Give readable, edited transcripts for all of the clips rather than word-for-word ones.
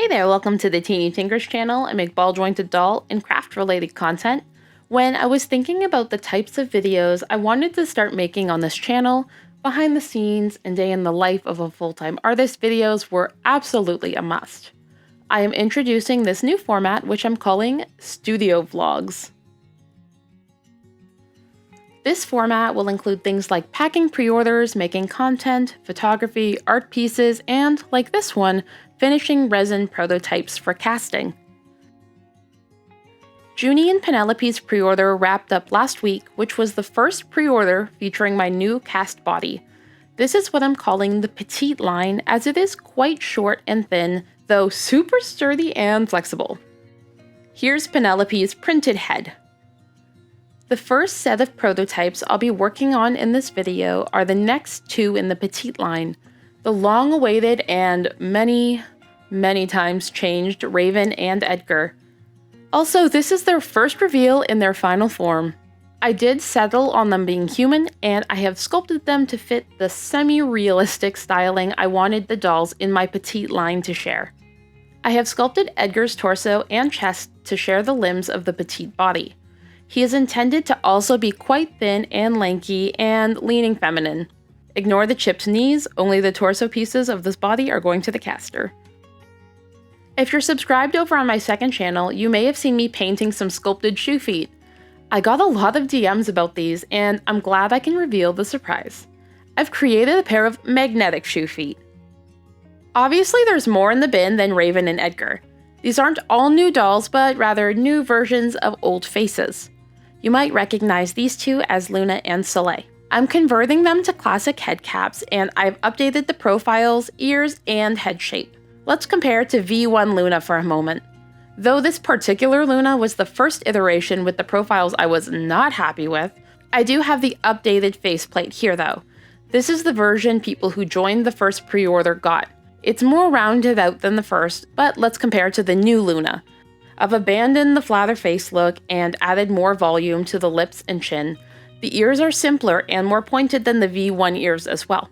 Hey there, welcome to the Teeny Tinkers channel. I make ball jointed doll and craft related content. When I was thinking about the types of videos I wanted to start making on this channel, behind the scenes and day in the life of a full-time artist videos were absolutely a must. I am introducing this new format which I'm calling Studio Vlogs. This format will include things like packing pre-orders, making content, photography, art pieces, and, like this one, finishing resin prototypes for casting. Junie and Penelope's pre-order wrapped up last week, which was the first pre-order featuring my new cast body. This is what I'm calling the petite line, as it is quite short and thin, though super sturdy and flexible. Here's Penelope's printed head. The first set of prototypes I'll be working on in this video are the next two in the petite line, the long-awaited and many times changed Raven and Edgar. Also, this is their first reveal in their final form. I did settle on them being human, and I have sculpted them to fit the semi-realistic styling I wanted the dolls in my petite line to share. I have sculpted Edgar's torso and chest to share the limbs of the petite body. He is intended to also be quite thin and lanky and leaning feminine. Ignore the chipped knees, only the torso pieces of this body are going to the caster. If you're subscribed over on my second channel, you may have seen me painting some sculpted shoe feet. I got a lot of DMs about these, and I'm glad I can reveal the surprise. I've created a pair of magnetic shoe feet. Obviously there's more in the bin than Raven and Edgar. These aren't all new dolls, but rather new versions of old faces. You might recognize these two as Luna and Soleil. I'm converting them to classic head caps, and I've updated the profiles, ears, and head shape. Let's compare to V1 Luna for a moment. Though this particular Luna was the first iteration with the profiles I was not happy with, I do have the updated faceplate here though. This is the version people who joined the first pre-order got. It's more rounded out than the first, but let's compare to the new Luna. I've abandoned the flatter face look and added more volume to the lips and chin. The ears are simpler and more pointed than the V1 ears as well.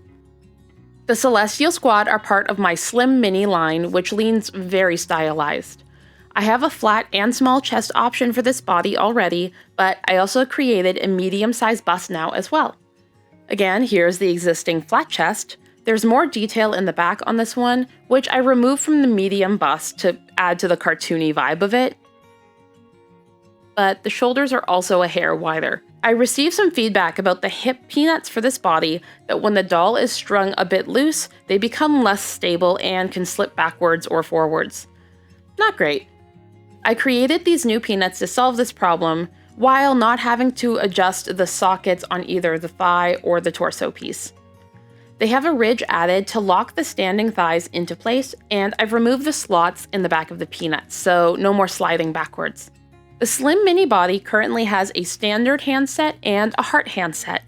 The Celestial Squad are part of my Slim Mini line, which leans very stylized. I have a flat and small chest option for this body already, but I also created a medium-sized bust now as well. Again, here's the existing flat chest. There's more detail in the back on this one, which I removed from the medium bust to add to the cartoony vibe of it. But the shoulders are also a hair wider. I received some feedback about the hip peanuts for this body, that when the doll is strung a bit loose, they become less stable and can slip backwards or forwards. Not great. I created these new peanuts to solve this problem, while not having to adjust the sockets on either the thigh or the torso piece. They have a ridge added to lock the standing thighs into place, and I've removed the slots in the back of the peanuts, so no more sliding backwards. The Slim Mini body currently has a standard handset and a heart handset,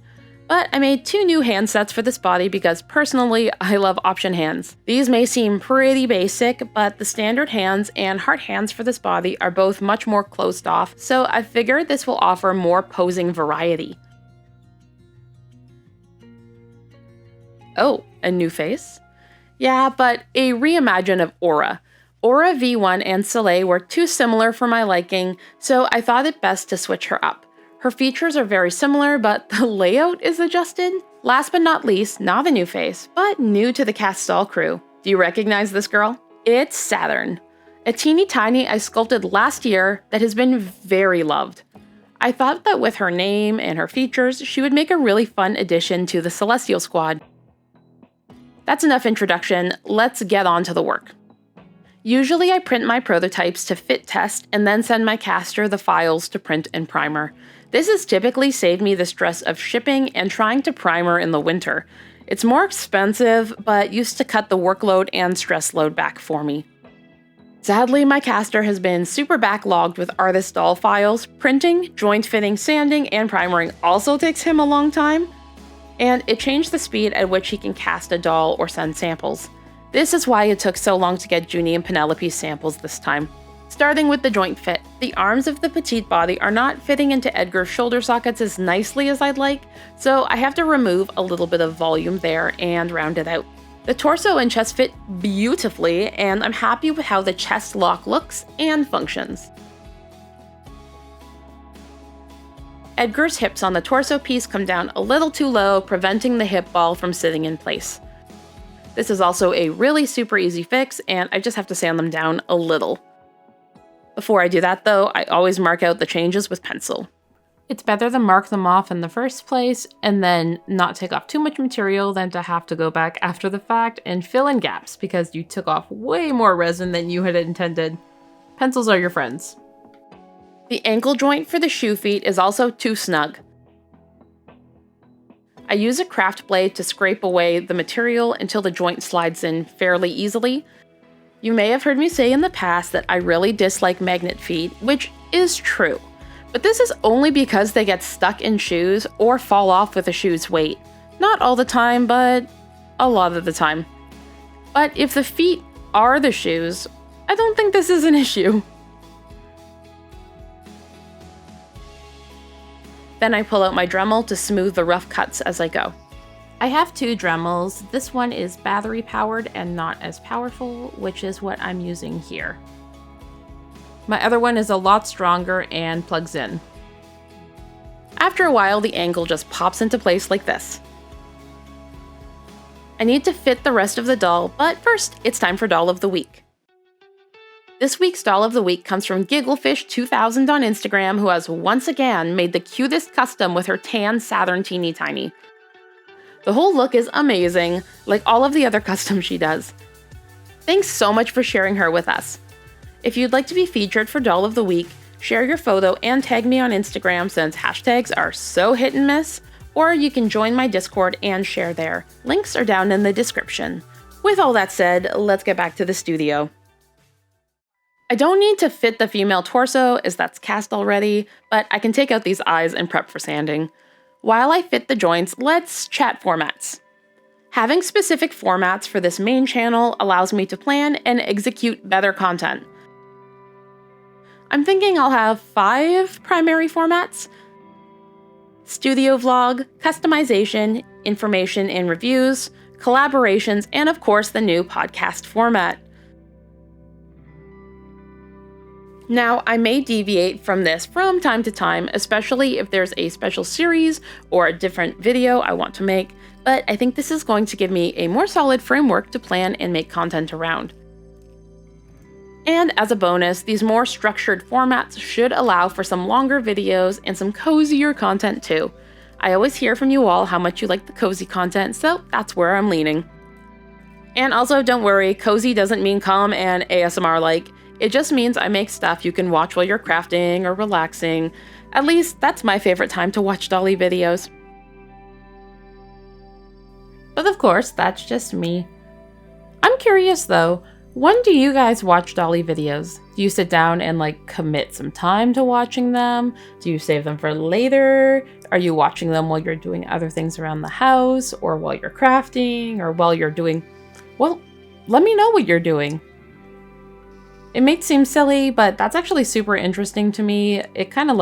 but I made two new handsets for this body because personally I love option hands. These may seem pretty basic, but the standard hands and heart hands for this body are both much more closed off, so I figured this will offer more posing variety. Oh, a new face? Yeah, but a reimagine of Aura. Aura V1 and Soleil were too similar for my liking, so I thought it best to switch her up. Her features are very similar, but the layout is adjusted. Last but not least, not a new face, but new to the cast doll crew. Do you recognize this girl? It's Saturn, a teeny tiny I sculpted last year that has been very loved. I thought that with her name and her features, she would make a really fun addition to the Celestial Squad. That's enough introduction, let's get on to the work. Usually I print my prototypes to fit test and then send my caster the files to print and primer. This has typically saved me the stress of shipping and trying to primer in the winter. It's more expensive, but used to cut the workload and stress load back for me. Sadly, my caster has been super backlogged with artist doll files. Printing, joint fitting, sanding, and primering also takes him a long time. And it changed the speed at which he can cast a doll or send samples. This is why it took so long to get Junie and Penelope's samples this time. Starting with the joint fit, the arms of the petite body are not fitting into Edgar's shoulder sockets as nicely as I'd like, so I have to remove a little bit of volume there and round it out. The torso and chest fit beautifully, and I'm happy with how the chest lock looks and functions. Edgar's hips on the torso piece come down a little too low, preventing the hip ball from sitting in place. This is also a really super easy fix, and I just have to sand them down a little. Before I do that though, I always mark out the changes with pencil. It's better to mark them off in the first place and then not take off too much material than to have to go back after the fact and fill in gaps because you took off way more resin than you had intended. Pencils are your friends. The ankle joint for the shoe feet is also too snug. I use a craft blade to scrape away the material until the joint slides in fairly easily. You may have heard me say in the past that I really dislike magnet feet, which is true. But this is only because they get stuck in shoes or fall off with a shoe's weight. Not all the time, but a lot of the time. But if the feet are the shoes, I don't think this is an issue. Then I pull out my Dremel to smooth the rough cuts as I go. I have two Dremels. This one is battery powered and not as powerful, which is what I'm using here. My other one is a lot stronger and plugs in. After a while, the angle just pops into place like this. I need to fit the rest of the doll, but first, it's time for Doll of the Week. This week's Doll of the Week comes from Gigglefish2000 on Instagram, who has once again made the cutest custom with her tan Saturn Teeny Tiny. The whole look is amazing, like all of the other customs she does. Thanks so much for sharing her with us. If you'd like to be featured for Doll of the Week, share your photo and tag me on Instagram since hashtags are so hit and miss, or you can join my Discord and share there. Links are down in the description. With all that said, let's get back to the studio. I don't need to fit the female torso as that's cast already, but I can take out these eyes and prep for sanding. While I fit the joints, let's chat formats. Having specific formats for this main channel allows me to plan and execute better content. I'm thinking I'll have 5 primary formats: studio vlog, customization, information and reviews, collaborations, and of course the new podcast format. Now, I may deviate from this from time to time, especially if there's a special series or a different video I want to make, but I think this is going to give me a more solid framework to plan and make content around. And as a bonus, these more structured formats should allow for some longer videos and some cozier content too. I always hear from you all how much you like the cozy content, so that's where I'm leaning. And also, don't worry, cozy doesn't mean calm and ASMR-like. It just means I make stuff you can watch while you're crafting or relaxing. At least, that's my favorite time to watch dolly videos. But of course, that's just me. I'm curious though, when do you guys watch dolly videos? Do you sit down and commit some time to watching them? Do you save them for later? Are you watching them while you're doing other things around the house, or while you're crafting, or while you're doing... Well, let me know what you're doing. It may seem silly, but that's actually super interesting to me. It kind of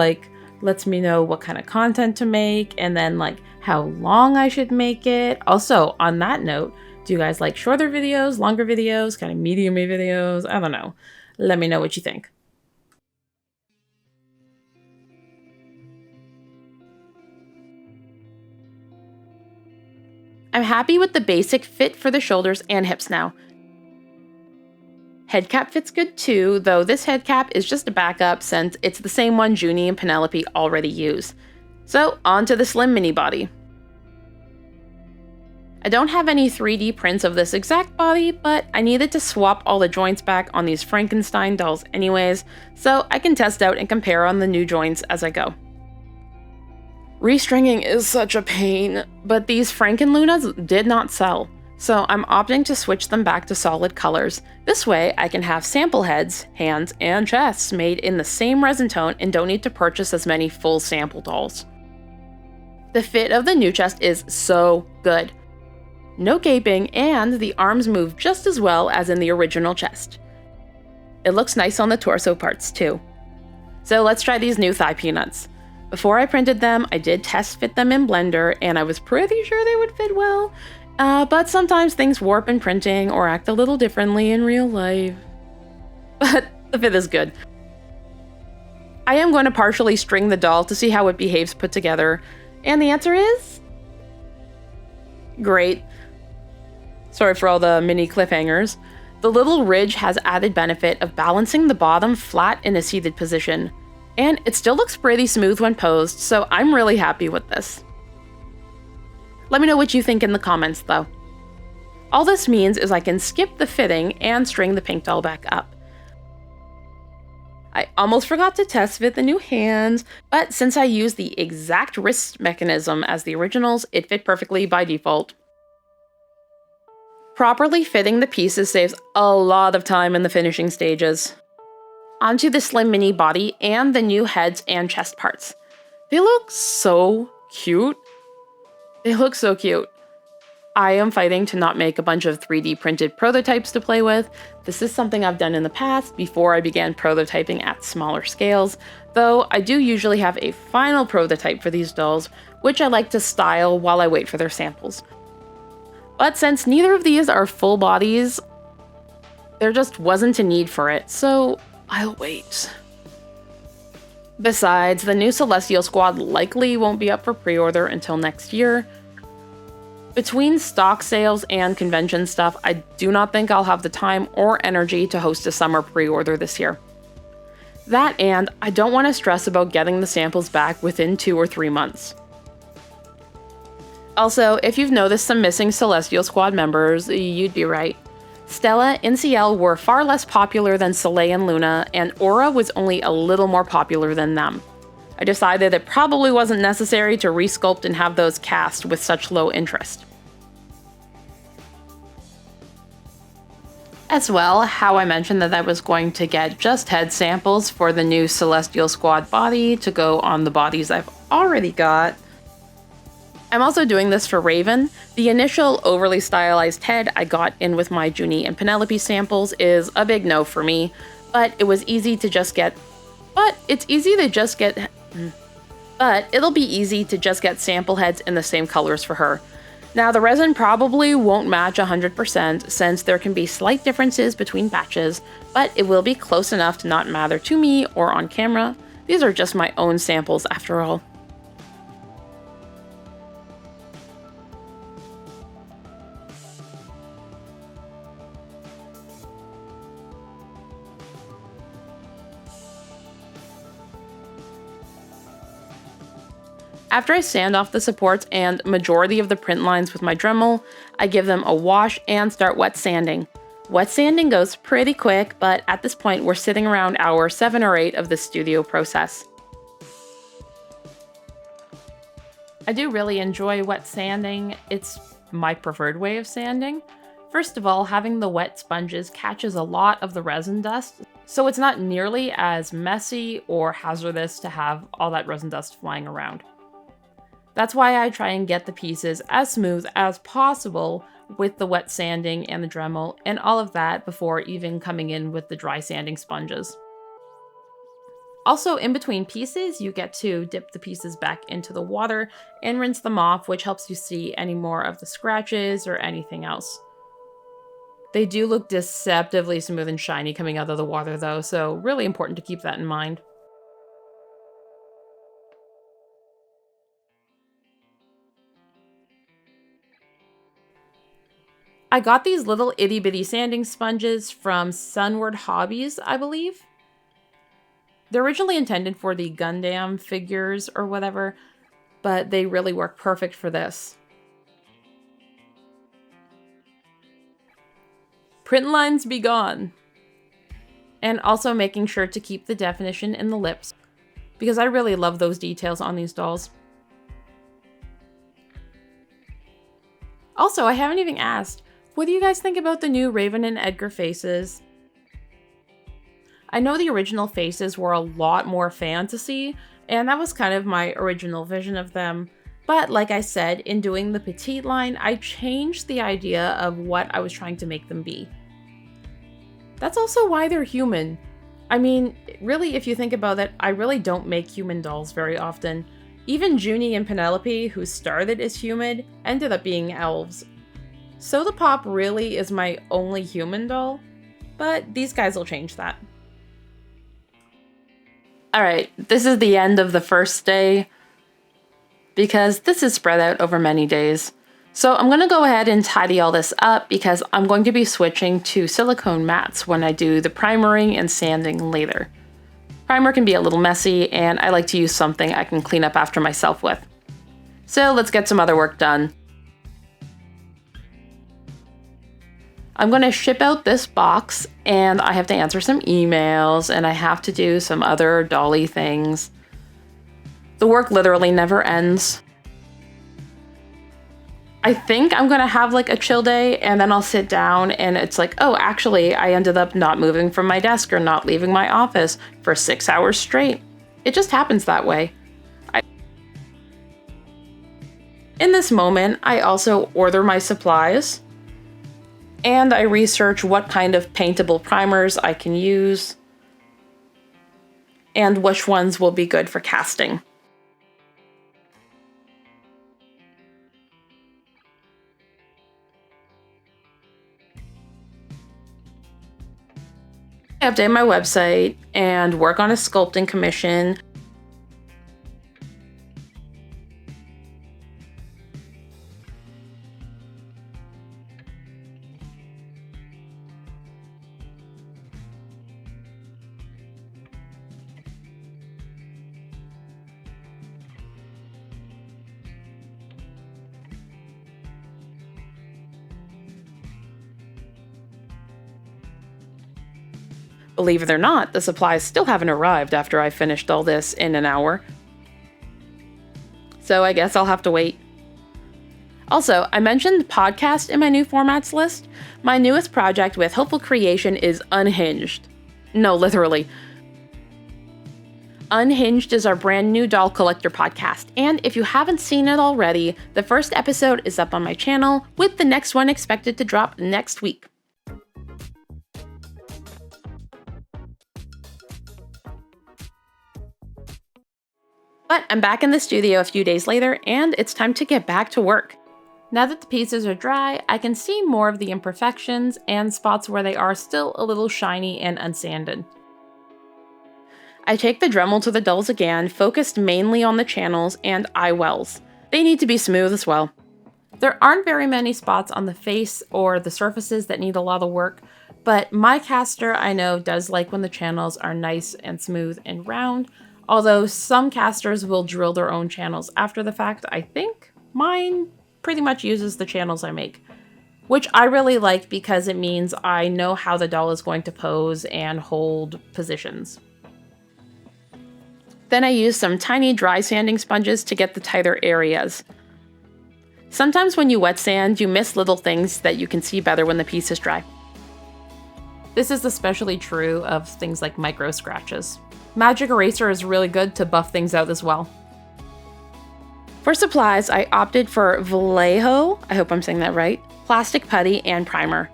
lets me know what kind of content to make, and then how long I should make it. Also, on that note, do you guys like shorter videos, longer videos, kind of medium videos? I don't know. Let me know what you think. I'm happy with the basic fit for the shoulders and hips now. Head cap fits good too, though this head cap is just a backup since it's the same one Junie and Penelope already use. So, on to the slim mini body. I don't have any 3D prints of this exact body, but I needed to swap all the joints back on these Frankenstein dolls anyways, so I can test out and compare on the new joints as I go. Restringing is such a pain, but these Frankenlunas did not sell, so I'm opting to switch them back to solid colors. This way I can have sample heads, hands, and chests made in the same resin tone and don't need to purchase as many full sample dolls. The fit of the new chest is so good. No gaping, and the arms move just as well as in the original chest. It looks nice on the torso parts too. So let's try these new thigh peanuts. Before I printed them, I did test fit them in Blender, and I was pretty sure they would fit well. But sometimes things warp in printing or act a little differently in real life. But the fit is good. I am going to partially string the doll to see how it behaves put together, and the answer is... great. Sorry for all the mini cliffhangers. The little ridge has added benefit of balancing the bottom flat in a seated position, and it still looks pretty smooth when posed, so I'm really happy with this. Let me know what you think in the comments, though. All this means is I can skip the fitting and string the pink doll back up. I almost forgot to test fit the new hands, but since I used the exact wrist mechanism as the originals, it fit perfectly by default. Properly fitting the pieces saves a lot of time in the finishing stages. Onto the slim mini body and the new heads and chest parts. They look so cute. I am fighting to not make a bunch of 3D printed prototypes to play with. This is something I've done in the past before I began prototyping at smaller scales, though I do usually have a final prototype for these dolls, which I like to style while I wait for their samples. But since neither of these are full bodies, there just wasn't a need for it, so I'll wait. Besides, the new Celestial Squad likely won't be up for pre-order until next year. Between stock sales and convention stuff, I do not think I'll have the time or energy to host a summer pre-order this year. That, and I don't want to stress about getting the samples back within 2 or 3 months. Also, if you've noticed some missing Celestial Squad members, you'd be right. Stella and Ciel were far less popular than Soleil and Luna, and Aura was only a little more popular than them. I decided it probably wasn't necessary to resculpt and have those cast with such low interest. As well, how I mentioned that I was going to get just head samples for the new Celestial Squad body to go on the bodies I've already got. I'm also doing this for Raven. The initial overly stylized head I got in with my Junie and Penelope samples is a big no for me, but it'll be easy to just get sample heads in the same colors for her. Now, the resin probably won't match 100% since there can be slight differences between batches, but it will be close enough to not matter to me or on camera. These are just my own samples after all. After I sand off the supports and majority of the print lines with my Dremel, I give them a wash and start wet sanding. Wet sanding goes pretty quick, but at this point we're sitting around hour 7 or 8 of the studio process. I do really enjoy wet sanding. It's my preferred way of sanding. First of all, having the wet sponges catches a lot of the resin dust, so it's not nearly as messy or hazardous to have all that resin dust flying around. That's why I try and get the pieces as smooth as possible with the wet sanding and the Dremel and all of that before even coming in with the dry sanding sponges. Also, in between pieces, you get to dip the pieces back into the water and rinse them off, which helps you see any more of the scratches or anything else. They do look deceptively smooth and shiny coming out of the water though, so really important to keep that in mind. I got these little itty bitty sanding sponges from Sunward Hobbies, I believe. They're originally intended for the Gundam figures or whatever, but they really work perfect for this. Print lines be gone. And also making sure to keep the definition in the lips, because I really love those details on these dolls. Also, I haven't even asked, what do you guys think about the new Raven and Edgar faces? I know the original faces were a lot more fantasy, and that was kind of my original vision of them. But like I said, in doing the petite line, I changed the idea of what I was trying to make them be. That's also why they're human. I mean, really, if you think about it, I really don't make human dolls very often. Even Junie and Penelope, who started as human, ended up being elves. Soda Pop really is my only human doll, but these guys will change that. Alright, this is the end of the first day, because this is spread out over many days. So I'm going to go ahead and tidy all this up because I'm going to be switching to silicone mats when I do the primering and sanding later. Primer can be a little messy, and I like to use something I can clean up after myself with. So let's get some other work done. I'm going to ship out this box, and I have to answer some emails, and I have to do some other dolly things. The work literally never ends. I think I'm gonna have like a chill day, and then I'll sit down and it's like, oh, actually, I ended up not moving from my desk or not leaving my office for 6 hours straight. It just happens that way. In this moment, I also order my supplies, and I research what kind of paintable primers I can use, and which ones will be good for casting. I update my website and work on a sculpting commission. Believe it or not, the supplies still haven't arrived after I finished all this in an hour. So I guess I'll have to wait. Also, I mentioned podcast in my new formats list. My newest project with Hopeful Creation is Unhinged. No, literally. Unhinged is our brand new doll collector podcast, and if you haven't seen it already, the first episode is up on my channel, with the next one expected to drop next week. But I'm back in the studio a few days later, and it's time to get back to work. Now that the pieces are dry, I can see more of the imperfections and spots where they are still a little shiny and unsanded. I take the Dremel to the dolls again, focused mainly on the channels and eye wells. They need to be smooth as well. There aren't very many spots on the face or the surfaces that need a lot of work, but my caster I know does like when the channels are nice and smooth and round. Although some casters will drill their own channels after the fact, I think mine pretty much uses the channels I make, which I really like because it means I know how the doll is going to pose and hold positions. Then I use some tiny dry sanding sponges to get the tighter areas. Sometimes when you wet sand, you miss little things that you can see better when the piece is dry. This is especially true of things like micro scratches. Magic Eraser is really good to buff things out as well. For supplies, I opted for Vallejo, I hope I'm saying that right, plastic putty, and primer.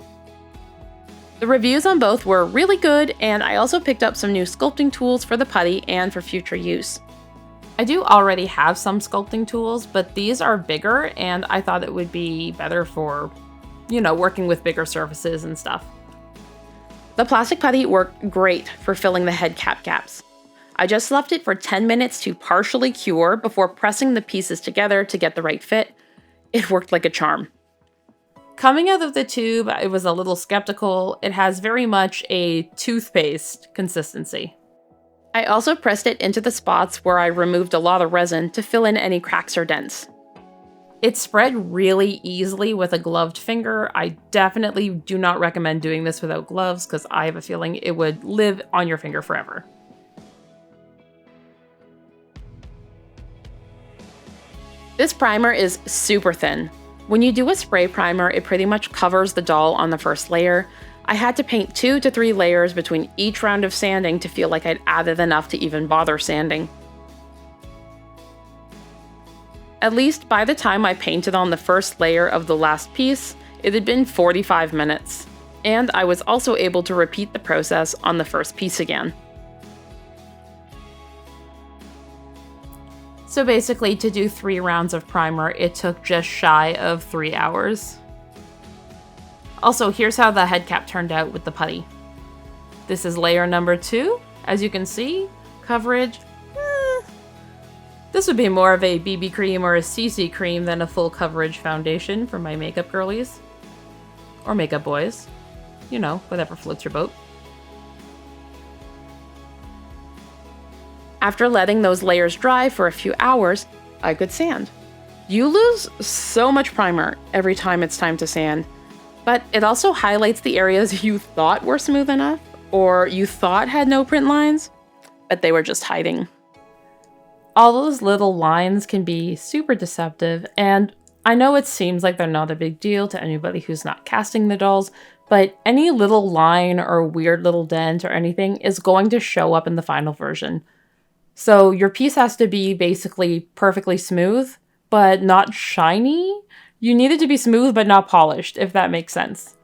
The reviews on both were really good, and I also picked up some new sculpting tools for the putty and for future use. I do already have some sculpting tools, but these are bigger, and I thought it would be better for, working with bigger surfaces and stuff. The plastic putty worked great for filling the head cap gaps. I just left it for 10 minutes to partially cure before pressing the pieces together to get the right fit. It worked like a charm. Coming out of the tube, I was a little skeptical. It has very much a toothpaste consistency. I also pressed it into the spots where I removed a lot of resin to fill in any cracks or dents. It spread really easily with a gloved finger. I definitely do not recommend doing this without gloves because I have a feeling it would live on your finger forever. This primer is super thin. When you do a spray primer, it pretty much covers the doll on the first layer. I had to paint 2 to 3 layers between each round of sanding to feel like I'd added enough to even bother sanding. At least by the time I painted on the first layer of the last piece, it had been 45 minutes. And I was also able to repeat the process on the first piece again. So basically, to do 3 rounds of primer, it took just shy of 3 hours. Also, here's how the head cap turned out with the putty. This is layer number 2. As you can see, coverage, this would be more of a BB cream or a CC cream than a full coverage foundation for my makeup girlies. Or makeup boys. You know, whatever floats your boat. After letting those layers dry for a few hours, I could sand. You lose so much primer every time it's time to sand, but it also highlights the areas you thought were smooth enough, or you thought had no print lines, but they were just hiding. All those little lines can be super deceptive, and I know it seems like they're not a big deal to anybody who's not casting the dolls, but any little line or weird little dent or anything is going to show up in the final version. So your piece has to be basically perfectly smooth, but not shiny. You need it to be smooth but not polished, if that makes sense.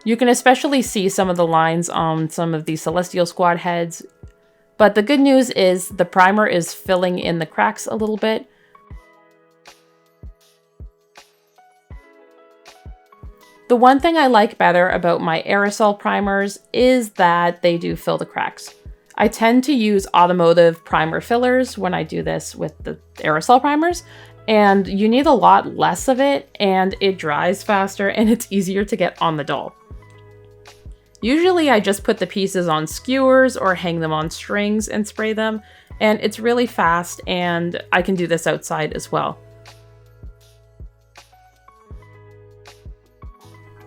You can especially see some of the lines on some of the Celestial Squad heads, but the good news is the primer is filling in the cracks a little bit. The one thing I like better about my aerosol primers is that they do fill the cracks. I tend to use automotive primer fillers when I do this with the aerosol primers, and you need a lot less of it, and it dries faster, and it's easier to get on the doll. Usually I just put the pieces on skewers or hang them on strings and spray them, and it's really fast, and I can do this outside as well.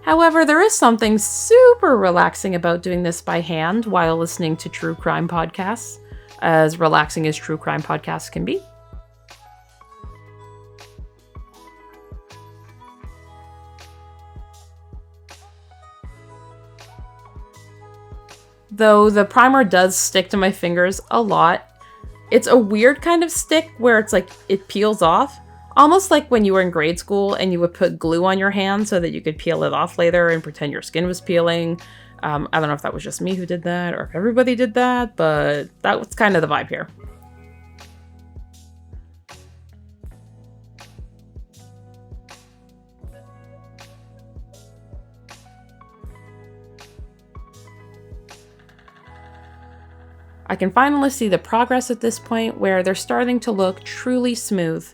However, there is something super relaxing about doing this by hand while listening to true crime podcasts, as relaxing as true crime podcasts can be. Though the primer does stick to my fingers a lot, it's a weird kind of stick where it's like it peels off. Almost like when you were in grade school and you would put glue on your hand so that you could peel it off later and pretend your skin was peeling. I don't know if that was just me who did that or if everybody did that, but that was kind of the vibe here. I can finally see the progress at this point where they're starting to look truly smooth.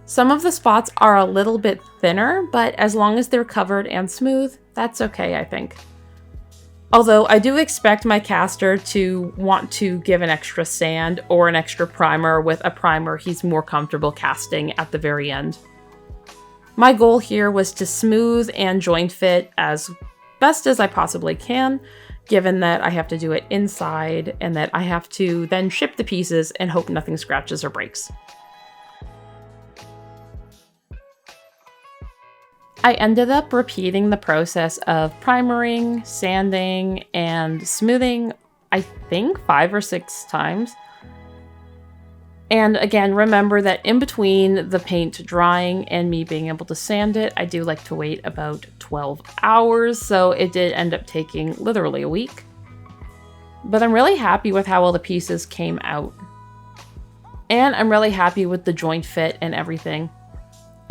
Some of the spots are a little bit thinner, but as long as they're covered and smooth, that's okay, I think. Although I do expect my caster to want to give an extra sand or an extra primer with a primer he's more comfortable casting at the very end. My goal here was to smooth and joint fit as best as I possibly can, given that I have to do it inside and that I have to then ship the pieces and hope nothing scratches or breaks. I ended up repeating the process of primering, sanding, and smoothing, I think 5 or 6 times. And again, remember that in between the paint drying and me being able to sand it, I do like to wait about 12 hours, so it did end up taking literally a week. But I'm really happy with how all the pieces came out. And I'm really happy with the joint fit and everything.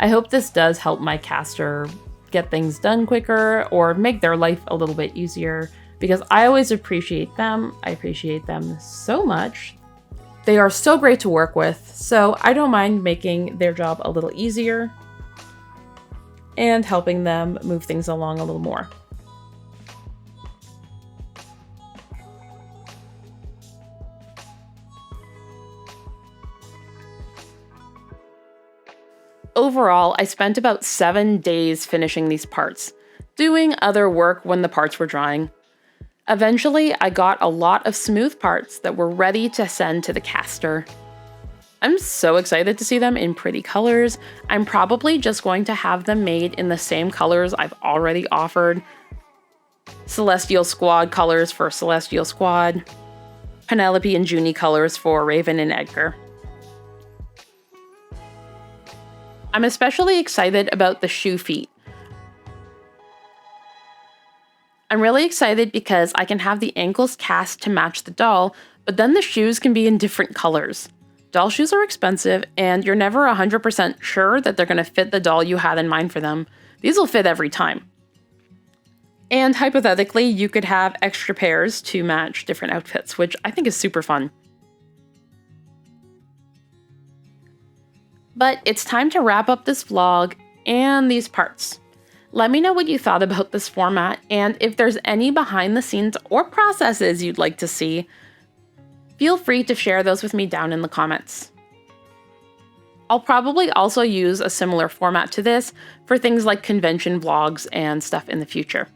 I hope this does help my caster get things done quicker or make their life a little bit easier, because I always appreciate them. I appreciate them so much. They are so great to work with, so I don't mind making their job a little easier and helping them move things along a little more. Overall, I spent about 7 days finishing these parts, doing other work when the parts were drying. Eventually, I got a lot of smooth parts that were ready to send to the caster. I'm so excited to see them in pretty colors. I'm probably just going to have them made in the same colors I've already offered. Celestial Squad colors for Celestial Squad, Penelope and Junie colors for Raven and Edgar. I'm especially excited about the shoe feet. I'm really excited because I can have the ankles cast to match the doll, but then the shoes can be in different colors. Doll shoes are expensive, and you're never 100% sure that they're going to fit the doll you had in mind for them, These will fit every time. And hypothetically, you could have extra pairs to match different outfits, which I think is super fun. But it's time to wrap up this vlog and these parts. Let me know what you thought about this format, and if there's any behind the scenes or processes you'd like to see, feel free to share those with me down in the comments. I'll probably also use a similar format to this for things like convention vlogs and stuff in the future.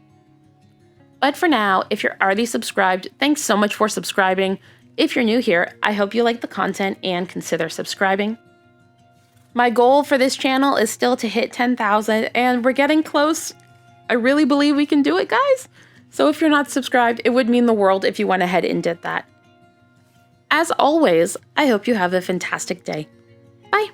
But for now, if you're already subscribed, thanks so much for subscribing. If you're new here, I hope you like the content and consider subscribing. My goal for this channel is still to hit 10,000, and we're getting close. I really believe we can do it, guys. So if you're not subscribed, it would mean the world if you went ahead and did that. As always, I hope you have a fantastic day. Bye.